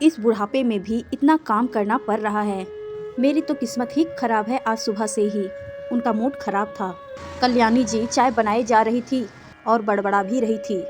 इस बुढ़ापे में भी इतना काम करना पड़ रहा है। मेरी तो किस्मत ही खराब है। आज सुबह से ही उनका मूड खराब था। कल्याणी जी चाय बनाए जा रही थी और बड़बड़ा भी रही थी।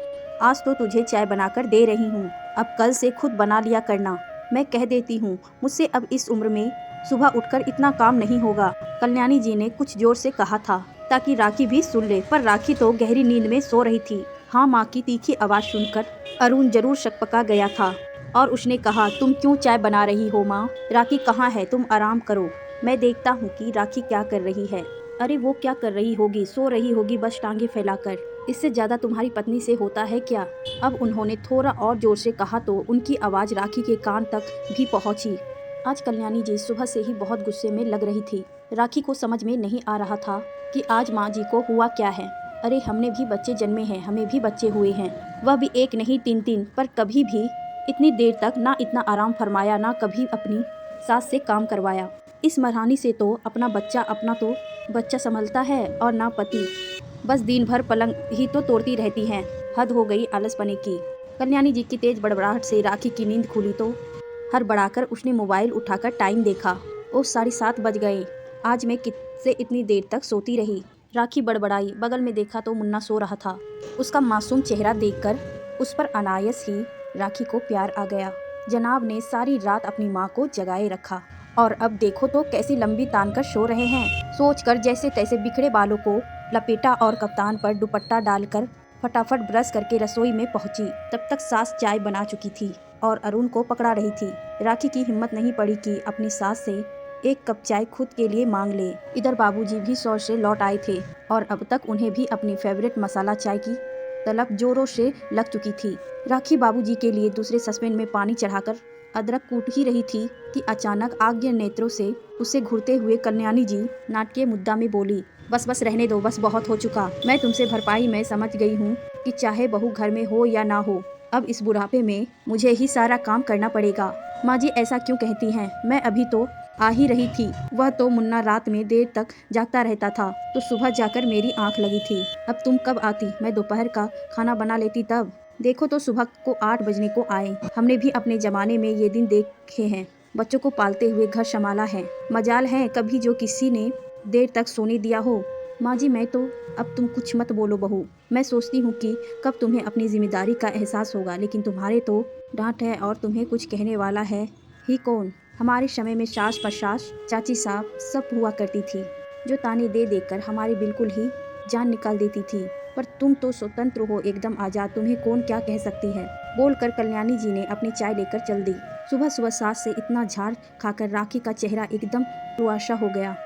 आज तो तुझे चाय बनाकर दे रही हूँ, अब कल से खुद बना लिया करना। मैं कह देती हूँ, मुझसे अब इस उम्र में सुबह उठकर इतना काम नहीं होगा। कल्याणी जी ने कुछ जोर से कहा था ताकि राखी भी सुन ले, पर राखी तो गहरी नींद में सो रही थी। हाँ, माँ की तीखी आवाज़ सुनकर अरुण जरूर शकपका गया था और उसने कहा, तुम क्यों चाय बना रही हो माँ? राखी कहाँ है? तुम आराम करो, मैं देखता हूँ कि राखी क्या कर रही है। अरे वो क्या कर रही होगी, सो रही होगी बस टांगे फैलाकर। इससे ज्यादा तुम्हारी पत्नी से होता है क्या? अब उन्होंने थोड़ा और जोर से कहा तो उनकी आवाज़ राखी के कान तक भी पहुंची। आज कल्याणी जी सुबह से ही बहुत गुस्से में लग रही थी। राखी को समझ में नहीं आ रहा था कि आज माँ जी को हुआ क्या है। अरे हमने भी बच्चे जन्मे हैं, हमें भी बच्चे हुए हैं, वह भी एक नहीं तीन तीन, पर कभी भी इतनी देर तक ना इतना आराम फरमाया, ना कभी अपनी सास से काम करवाया। इस मरहानी से तो अपना तो बच्चा संभलता है और ना पति। बस दिन भर पलंग ही तो तोड़ती रहती हैं। हद हो गई आलसपने की। कल्याणी जी की तेज बड़बड़ाहट से राखी की नींद खुली तो हड़बड़ाकर उसने मोबाइल उठाकर टाइम देखा। ओ 7:30 बज गए। आज मैं किससे इतनी देर तक सोती रही? राखी बड़बड़ाई। बगल में देखा तो मुन्ना सो रहा था। उसका मासूम चेहरा देखकर उस पर अनायास ही राखी को प्यार आ गया। जनाब ने सारी रात अपनी माँ को जगाए रखा और अब देखो तो कैसी लंबी तान कर सो रहे हैं। सोचकर जैसे तैसे बिखरे बालों को लपेटा और कप्तान पर दुपट्टा डालकर फटाफट ब्रश करके रसोई में पहुंची। तब तक सास चाय बना चुकी थी और अरुण को पकड़ा रही थी। राखी की हिम्मत नहीं पड़ी कि अपनी सास से एक कप चाय खुद के लिए मांग ले। इधर बाबूजी भी शौच से लौट आए थे और अब तक उन्हें भी अपनी फेवरेट मसाला चाय की तलब जोरों से लग चुकी थी। राखी बाबूजी के लिए दूसरे ससपेन में पानी चढ़ाकर अदरक कूट ही रही थी कि अचानक आज्ञा नेत्रों से उसे घूरते हुए कल्याणी जी नाटकीय मुद्दा में बोली, बस बस रहने दो, बस बहुत हो चुका। मैं तुमसे भरपाई में समझ गई हूँ कि चाहे बहू घर में हो या ना हो, अब इस बुढ़ापे में मुझे ही सारा काम करना पड़ेगा। माँ जी ऐसा क्यों कहती हैं? मैं अभी तो आ ही रही थी। वह तो मुन्ना रात में देर तक जागता रहता था तो सुबह जाकर मेरी आंख लगी थी। अब तुम कब आती? मैं दोपहर का खाना बना लेती तब। देखो तो सुबह को 8 बजने को आए। हमने भी अपने जमाने में ये दिन देखे हैं। बच्चों को पालते हुए घर संभाला है। मजाल है कभी जो किसी ने देर तक सोने दिया हो। माँ जी मैं तो अब तुम कुछ मत बोलो बहू। मैं सोचती हूँ कि कब तुम्हें अपनी जिम्मेदारी का एहसास होगा, लेकिन तुम्हारे तो डांट है और तुम्हें कुछ कहने वाला है ही कौन। हमारे समय में सास पसास चाची साहब सब हुआ करती थी जो ताने दे देकर हमारी बिल्कुल ही जान निकाल देती थी। पर तुम तो स्वतंत्र हो, एकदम आजाद, तुम्हें कौन क्या कह सकती है। बोलकर कल्याणी जी ने अपनी चाय लेकर चल दी। सुबह सुबह सास से इतना झाड़ खाकर राखी का चेहरा एकदम रुआशा हो गया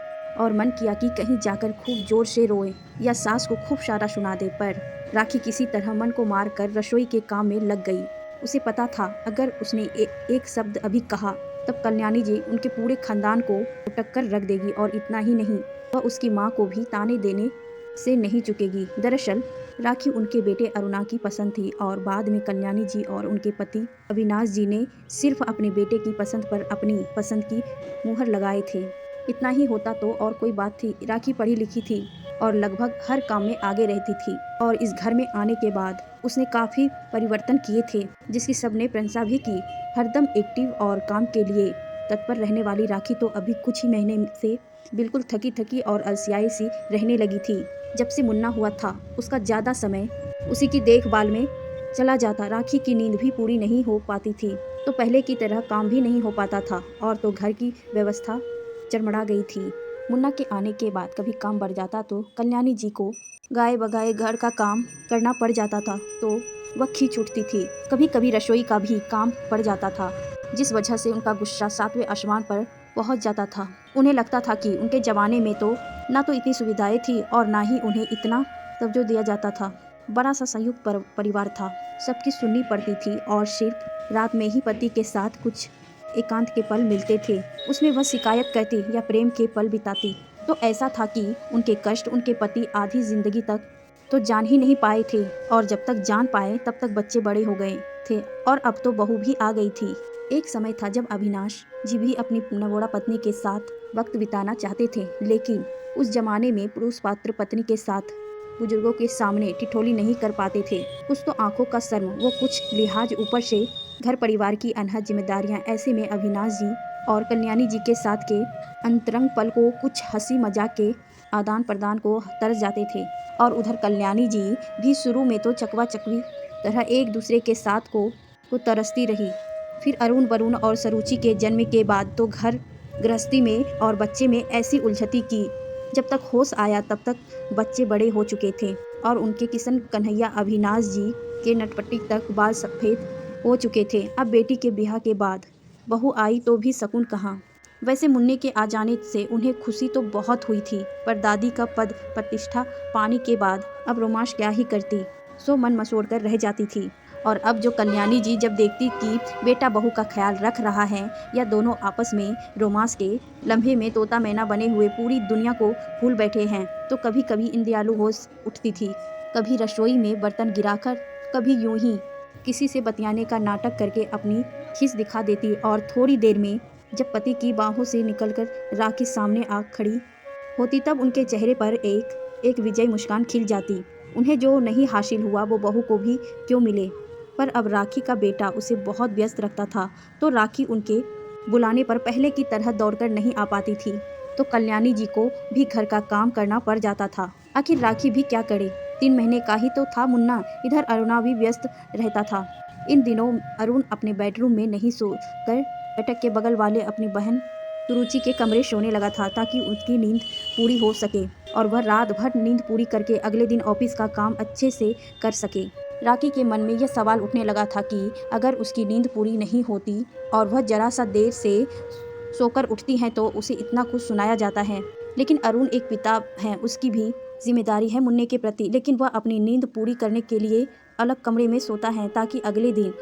और मन किया कि कहीं जाकर खूब जोर से रोए या सास को खूब सारा सुना दे, पर राखी किसी तरह मन को मार कर रसोई के काम में लग गई। उसे पता था अगर उसने एक शब्द अभी कहा तब कल्याणी जी उनके पूरे खानदान को उटक कर रख देगी, और इतना ही नहीं, वह उसकी माँ को भी ताने देने से नहीं चुकेगी। दरअसल राखी उनके बेटे अरुणा की पसंद थी और बाद में कल्याणी जी और उनके पति अविनाश जी ने सिर्फ अपने बेटे की पसंद पर अपनी पसंद की मुहर लगाए थे। इतना ही होता तो और कोई बात थी। राखी पढ़ी लिखी थी और लगभग हर काम में आगे रहती थी और इस घर में आने के बाद उसने काफ़ी परिवर्तन किए थे जिसकी सबने प्रशंसा भी की। हरदम एक्टिव और काम के लिए तत्पर रहने वाली राखी तो अभी कुछ ही महीने से बिल्कुल थकी थकी और अलसियाई सी रहने लगी थी। जब से मुन्ना हुआ था उसका ज़्यादा समय उसी की देखभाल में चला जाता। राखी की नींद भी पूरी नहीं हो पाती थी तो पहले की तरह काम भी नहीं हो पाता था और तो घर की व्यवस्था चरमरा गई थी। मुन्ना के आने के बाद कभी काम बढ़ जाता तो कल्याणी जी को गाए बगाए घर का काम करना पड़ जाता था तो वह खींच उठती थी। कभी कभी रसोई का भी काम पड़ जाता था जिस वजह से उनका गुस्सा 7वें आसमान पर पहुंच जाता था। उन्हें लगता था कि उनके ज़माने में तो ना तो इतनी सुविधाएं थी और ना ही उन्हें इतना तवज्जो दिया जाता था। बड़ा सा संयुक्त परिवार था, सबकी सुननी पड़ती थी और सिर्फ रात में ही पति के साथ कुछ एकांत के पल मिलते थे, उसमें वह शिकायत करती या प्रेम के पल बिताती। तो ऐसा था कि उनके कष्ट उनके पति आधी जिंदगी तक तो जान ही नहीं पाए थे और जब तक जान पाए तब तक बच्चे बड़े हो गए थे और अब तो बहू भी आ गई थी। एक समय था जब अविनाश जी भी अपनी नवोड़ा पत्नी के साथ वक्त बिताना चाहते थे, लेकिन उस जमाने में पुरुष पात्र पत्नी के साथ बुजुर्गों के सामने ठिठोली नहीं कर पाते थे। कुछ तो आंखों का शर्म, वो कुछ लिहाज ऊपर से घर परिवार की अनहद जिम्मेदारियां, ऐसे में अविनाश जी और कल्याणी जी के साथ के अंतरंग पल को कुछ हंसी मजाक के आदान प्रदान को तरस जाते थे। और उधर कल्याणी जी भी शुरू में तो चकवा चकवी तरह एक दूसरे के साथ को तरसती रही। फिर अरुण वरुण और सरुचि के जन्म के बाद तो घर गृहस्थी में और बच्चे में ऐसी उलझती कि जब तक होश आया तब तक बच्चे बड़े हो चुके थे और उनके किशन कन्हैया अविनाश जी के नटपट्टी तक बाल सफ़ेद हो चुके थे। अब बेटी के ब्याह के बाद बहू आई तो भी सकून कहाँ। वैसे मुन्ने के आ जाने से उन्हें खुशी तो बहुत हुई थी, पर दादी का पद प्रतिष्ठा पाने के बाद अब रोमांस क्या ही करती, सो मन मसोड़ कर रह जाती थी। और अब जो कल्याणी जी जब देखती कि बेटा बहू का ख्याल रख रहा है या दोनों आपस में रोमांस के लम्हे में तोता मैना बने हुए पूरी दुनिया को भूल बैठे हैं, तो कभी कभी इन दयालु होश उठती थी। कभी रसोई में बर्तन गिराकर, कभी यूं ही किसी से बतियाने का नाटक करके अपनी खीस दिखा देती। और थोड़ी देर में जब पति की बाहों से निकलकर राखी सामने आ खड़ी होती तब उनके चेहरे पर एक विजयी मुस्कान खिल जाती। उन्हें जो नहीं हासिल हुआ वो बहू को भी क्यों मिले, पर अब राखी का बेटा उसे बहुत व्यस्त रखता था, तो राखी उनके बुलाने पर पहले की तरह दौड़कर नहीं आ पाती थी, तो कल्याणी जी को भी घर का काम करना पड़ जाता था। आखिर राखी भी क्या करे, 3 महीने का ही तो था मुन्ना। इधर अरुणा भी व्यस्त रहता था। इन दिनों अरुण अपने बेडरूम में नहीं सोकर बैठक के बगल वाले अपनी बहन सुरुचि के कमरे सोने लगा था, ताकि उसकी नींद पूरी हो सके और वह रात भर नींद पूरी करके अगले दिन ऑफिस का काम अच्छे से कर सके। राखी के मन में यह सवाल उठने लगा था कि अगर उसकी नींद पूरी नहीं होती और वह जरा सा देर से सोकर उठती है तो उसे इतना कुछ सुनाया जाता है। लेकिन अरुण एक पिता है, उसकी भी जिम्मेदारी है मुन्ने के प्रति, लेकिन वह अपनी नींद पूरी करने के लिए अलग कमरे में सोता है ताकि अगले दिन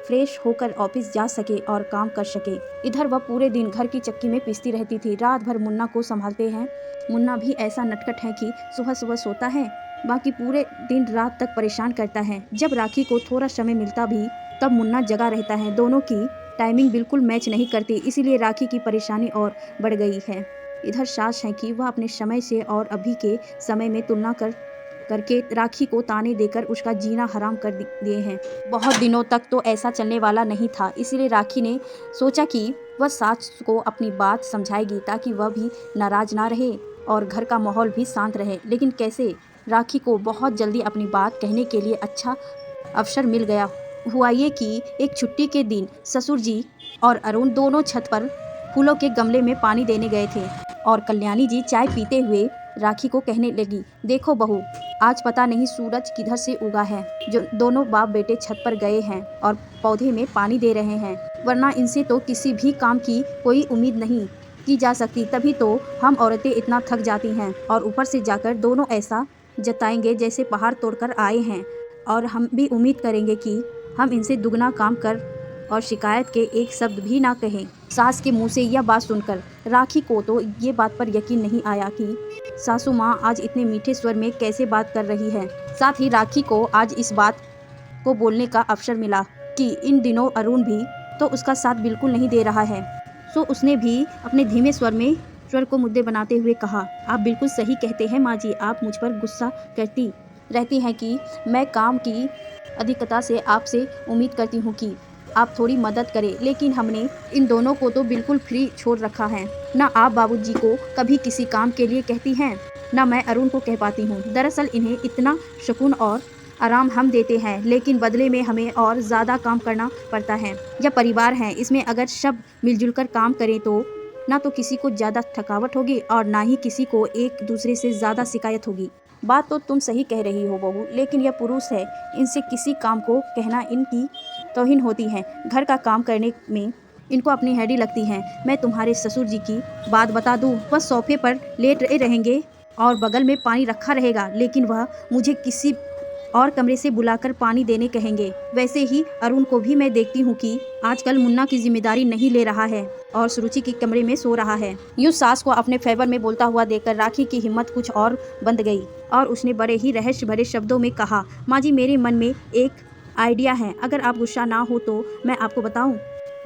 फ्रेश होकर ऑफिस जा सके और काम कर सके। इधर वह पूरे दिन घर की चक्की में पीसती रहती थी, रात भर मुन्ना को संभालते हैं। मुन्ना भी ऐसा नटखट है कि सुबह सुबह सोता है, बाकी पूरे दिन रात तक परेशान करता है। जब राखी को थोड़ा समय मिलता भी तब मुन्ना जगा रहता है। दोनों की टाइमिंग बिल्कुल मैच नहीं करती, इसीलिए राखी की परेशानी और बढ़ गई है। इधर सास है कि वह अपने समय से और अभी के समय में तुलना करके राखी को ताने देकर उसका जीना हराम कर दिए हैं। बहुत दिनों तक तो ऐसा चलने वाला नहीं था, इसलिए राखी ने सोचा कि वह सास को अपनी बात समझाएगी ताकि वह भी नाराज ना रहे और घर का माहौल भी शांत रहे। लेकिन कैसे? राखी को बहुत जल्दी अपनी बात कहने के लिए अच्छा अवसर मिल गया। हुआ ये कि एक छुट्टी के दिन ससुर जी और अरुण दोनों छत पर फूलों के गमले में पानी देने गए थे और कल्याणी जी चाय पीते हुए राखी को कहने लगी, देखो बहू, आज पता नहीं सूरज किधर से उगा है, जो दोनों बाप बेटे छत पर गए हैं और पौधे में पानी दे रहे हैं, वरना इनसे तो किसी भी काम की कोई उम्मीद नहीं की जा सकती। तभी तो हम औरतें इतना थक जाती हैं और ऊपर से जाकर दोनों ऐसा जताएंगे जैसे पहाड़ तोड़कर आए हैं, और हम भी उम्मीद करेंगे कि हम इनसे दुगना काम कर और शिकायत के एक शब्द भी ना कहें। सास के मुंह से यह बात सुनकर राखी को तो ये बात पर यकीन नहीं आया कि सासू माँ आज इतने मीठे स्वर में कैसे बात कर रही है। साथ ही राखी को आज इस बात को बोलने का अवसर मिला कि इन दिनों अरुण भी तो उसका साथ बिल्कुल नहीं दे रहा है। सो उसने भी अपने धीमे स्वर को मुद्दे बनाते हुए कहा, आप बिल्कुल सही कहते हैं माँ जी, आप मुझ पर गुस्सा करती रहती हैं कि मैं काम की अधिकता से आपसे उम्मीद करती हूँ कि आप थोड़ी मदद करें, लेकिन हमने इन दोनों को तो बिल्कुल फ्री छोड़ रखा है। ना आप बाबूजी को कभी किसी काम के लिए कहती हैं, ना मैं अरुण को कह पाती हूँ। दरअसल इन्हें इतना सुकून और आराम हम देते हैं, लेकिन बदले में हमें और ज़्यादा काम करना पड़ता है। यह परिवार है, इसमें अगर सब मिलजुल कर काम करें तो ना तो किसी को ज़्यादा थकावट होगी और ना ही किसी को एक दूसरे से ज़्यादा शिकायत होगी। बात तो तुम सही कह रही हो बहू, लेकिन यह पुरुष है, इनसे किसी काम को कहना इनकी तौहीन होती है। घर का काम करने में इनको अपनी हैडी लगती है। मैं तुम्हारे ससुर जी की बात बता दूं, वह सोफे पर लेटे रहेंगे और बगल में पानी रखा रहेगा, लेकिन वह मुझे किसी और कमरे से बुलाकर पानी देने कहेंगे। वैसे ही अरुण को भी मैं देखती हूँ कि आजकल मुन्ना की जिम्मेदारी नहीं ले रहा है और सुरुचि के कमरे में सो रहा है। यूँ सास को अपने फेवर में बोलता हुआ देखकर राखी की हिम्मत कुछ और बंध गई और उसने बड़े ही रहस्य भरे शब्दों में कहा, माँ जी, मेरे मन में एक आइडिया है, अगर आप गुस्सा ना हो तो मैं आपको बताऊं।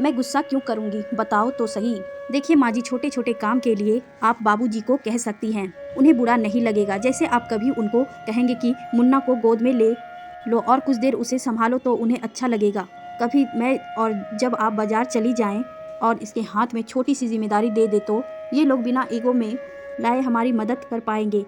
मैं गुस्सा क्यों करूंगी, बताओ तो सही। देखिए माँ जी, छोटे छोटे काम के लिए आप बाबूजी को कह सकती हैं, उन्हें बुरा नहीं लगेगा। जैसे आप कभी उनको कहेंगे कि मुन्ना को गोद में ले लो और कुछ देर उसे संभालो तो उन्हें अच्छा लगेगा। कभी मैं और जब आप बाजार चली जाएं और इसके हाथ में छोटी सी जिम्मेदारी दे दे तो ये लोग बिना ईगो में लाए हमारी मदद कर पाएंगे।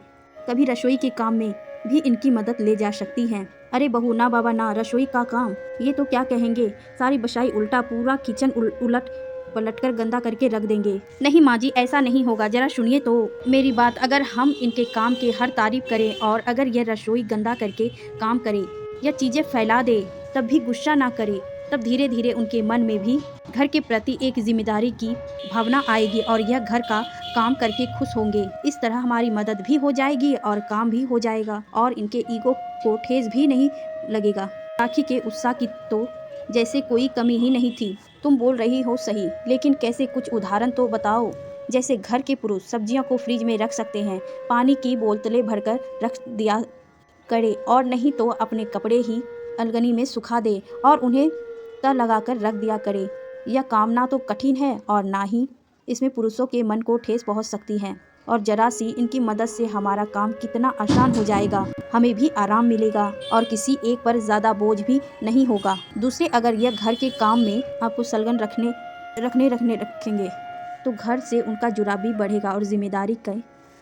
कभी रसोई के काम में भी इनकी मदद ले जा सकती हैं। अरे बहू ना बाबा ना, रसोई का काम ये तो क्या कहेंगे, सारी बशाई उल्टा पूरा किचन उलट पलट कर गंदा करके रख देंगे। नहीं माँ जी, ऐसा नहीं होगा, जरा सुनिए तो मेरी बात। अगर हम इनके काम की हर तारीफ करें और अगर यह रसोई गंदा करके काम करे या चीज़ें फैला दे तब भी गुस्सा ना करे, तब धीरे धीरे उनके मन में भी घर के प्रति एक जिम्मेदारी की भावना आएगी और यह घर का काम करके खुश होंगे। इस तरह हमारी मदद भी हो जाएगी और काम भी हो जाएगा और इनके ईगो को ठेस भी नहीं लगेगा। राखी के उत्साह की तो जैसे कोई कमी ही नहीं थी। तुम बोल रही हो सही, लेकिन कैसे, कुछ उदाहरण तो बताओ। जैसे घर के पुरुष सब्जियों को फ्रिज में रख सकते हैं, पानी की बोतलें भरकर रख दिया करे और नहीं तो अपने कपड़े ही अलगनी में सुखा दे और उन्हें तह लगाकर रख दिया करे। यह काम ना तो कठिन है और ना ही इसमें पुरुषों के मन को ठेस पहुंच सकती है और जरा सी इनकी मदद से हमारा काम कितना आसान हो जाएगा, हमें भी आराम मिलेगा और किसी एक पर ज़्यादा बोझ भी नहीं होगा। दूसरे, अगर यह घर के काम में आपको संलग्न रखेंगे तो घर से उनका जुड़ाव भी बढ़ेगा और जिम्मेदारी के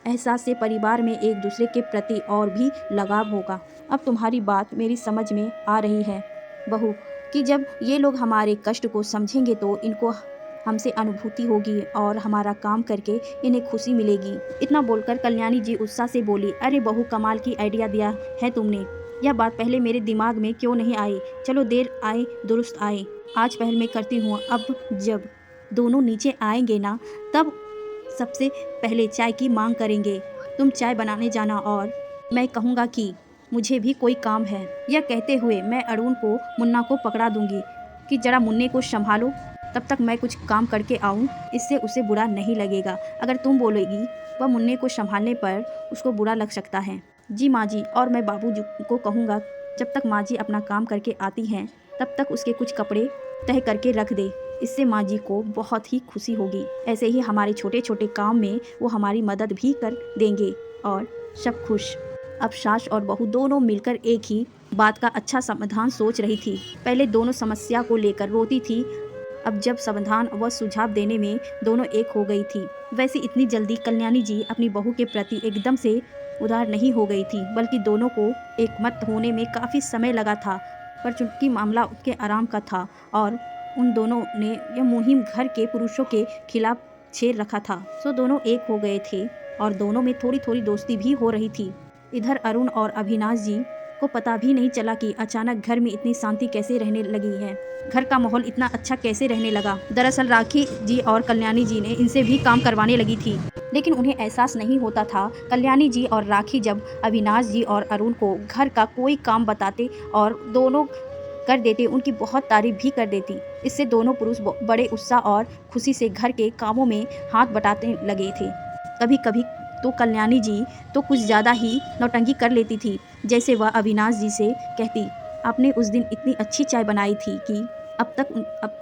एहसास से परिवार में एक दूसरे के प्रति और भी लगाव होगा। अब तुम्हारी बात मेरी समझ में आ रही है बहू कि जब ये लोग हमारे कष्ट को समझेंगे तो इनको हमसे अनुभूति होगी और हमारा काम करके इन्हें खुशी मिलेगी। इतना बोलकर कल्याणी जी उत्साह से बोली, अरे बहू, कमाल की आइडिया दिया है तुमने। यह बात पहले मेरे दिमाग में क्यों नहीं आई। चलो, देर आए दुरुस्त आए, आज पहल मैं करती हूँ। अब जब दोनों नीचे आएंगे ना, तब सबसे पहले चाय की मांग करेंगे। तुम चाय बनाने जाना और मैं कहूँगा कि मुझे भी कोई काम है। यह कहते हुए मैं अरुण को मुन्ना को पकड़ा दूंगी कि जरा मुन्ने को संभालो, तब तक मैं कुछ काम करके आऊँ, इससे उसे बुरा नहीं लगेगा। अगर तुम बोलोगी वह मुन्ने को संभालने पर उसको बुरा लग सकता है। जी माँ जी, और मैं बाबू जी को कहूँगा जब तक माँ जी अपना काम करके आती हैं तब तक उसके कुछ कपड़े तह करके रख दे, इससे माँ जी को बहुत ही खुशी होगी। ऐसे ही हमारे छोटे छोटे काम में वो हमारी मदद भी कर देंगे और सब खुश। अब सास और बहू दोनों मिलकर एक ही बात का अच्छा समाधान सोच रही थी। पहले दोनों समस्या को लेकर रोती थी, अब जब समाधान व सुझाव देने में दोनों एक हो गई थी। वैसे इतनी जल्दी कल्याणी जी अपनी बहू के प्रति एकदम से उदार नहीं हो गई थी, बल्कि दोनों को एकमत होने में काफ़ी समय लगा था। पर चूंकि मामला उसके आराम का था और उन दोनों ने यह मुहिम घर के पुरुषों के खिलाफ छेड़ रखा था, सो दोनों एक हो गए थे और दोनों में थोड़ी थोड़ी दोस्ती भी हो रही थी। इधर अरुण और अविनाश जी को पता भी नहीं चला कि अचानक घर में इतनी शांति कैसे रहने लगी है, घर का माहौल इतना अच्छा कैसे रहने लगा। दरअसल राखी जी और कल्याणी जी ने इनसे भी काम करवाने लगी थी, लेकिन उन्हें एहसास नहीं होता था। कल्याणी जी और राखी जब अविनाश जी और अरुण को घर का कोई काम बताते और दोनों कर देते, उनकी बहुत तारीफ भी कर देती। इससे दोनों पुरुष बड़े उत्साह और खुशी से घर के कामों में हाथ बटाने लगे थे। कभी कभी तो कल्याणी जी तो कुछ ज़्यादा ही नौटंकी कर लेती थी, जैसे वह अविनाश जी से कहती, आपने उस दिन इतनी अच्छी चाय बनाई थी कि अब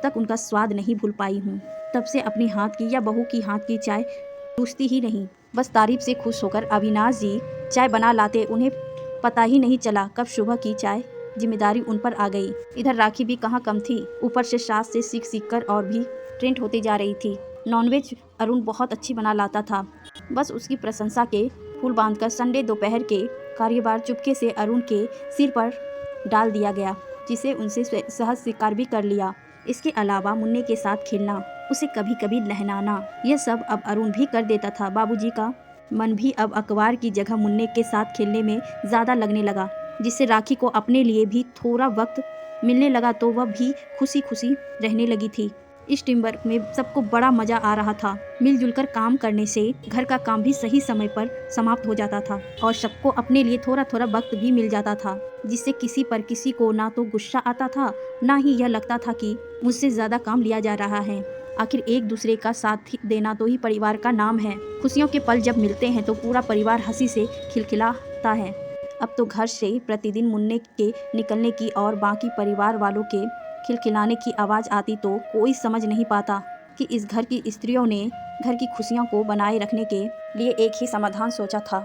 तक उनका स्वाद नहीं भूल पाई हूँ। तब से अपनी हाथ की या बहू की हाथ की चाय पूछती ही नहीं। बस तारीफ से खुश होकर अविनाश जी चाय बना लाते, उन्हें पता ही नहीं चला कब सुबह की चाय जिम्मेदारी उन पर आ गई। इधर राखी भी कहाँ कम थी, ऊपर से सास से सीख कर और भी ट्रेंड होते जा रही थी। नॉनवेज अरुण बहुत अच्छी बना लाता था, बस उसकी प्रशंसा के फूल बांधकर संडे दोपहर के कार्यभार चुपके से अरुण के सिर पर डाल दिया गया, जिसे उनसे सहज स्वीकार भी कर लिया। इसके अलावा मुन्ने के साथ खेलना, उसे कभी कभी नहलाना, यह सब अब अरुण भी कर देता था। बाबूजी का मन भी अब अखबार की जगह मुन्ने के साथ खेलने में ज़्यादा लगने लगा, जिससे राखी को अपने लिए भी थोड़ा वक्त मिलने लगा तो वह भी खुशी खुशी रहने लगी थी। इस टीम वर्क में सबको बड़ा मजा आ रहा था। मिलजुल कर काम करने से घर का काम भी सही समय पर समाप्त हो जाता था और सबको अपने लिए थोड़ा थोड़ा वक्त भी मिल जाता था, जिससे किसी को ना तो गुस्सा आता था, ना ही यह लगता था कि मुझसे ज़्यादा काम लिया जा रहा है। आखिर एक दूसरे का साथ देना तो ही परिवार का नाम है। खुशियों के पल जब मिलते हैं तो पूरा परिवार हंसी से खिलखिलाता है। अब तो घर से प्रतिदिन मुन्ने के निकलने की और बाकी परिवार वालों के खिलखिलाने की आवाज़ आती तो कोई समझ नहीं पाता कि इस घर की स्त्रियों ने घर की खुशियों को बनाए रखने के लिए एक ही समाधान सोचा था।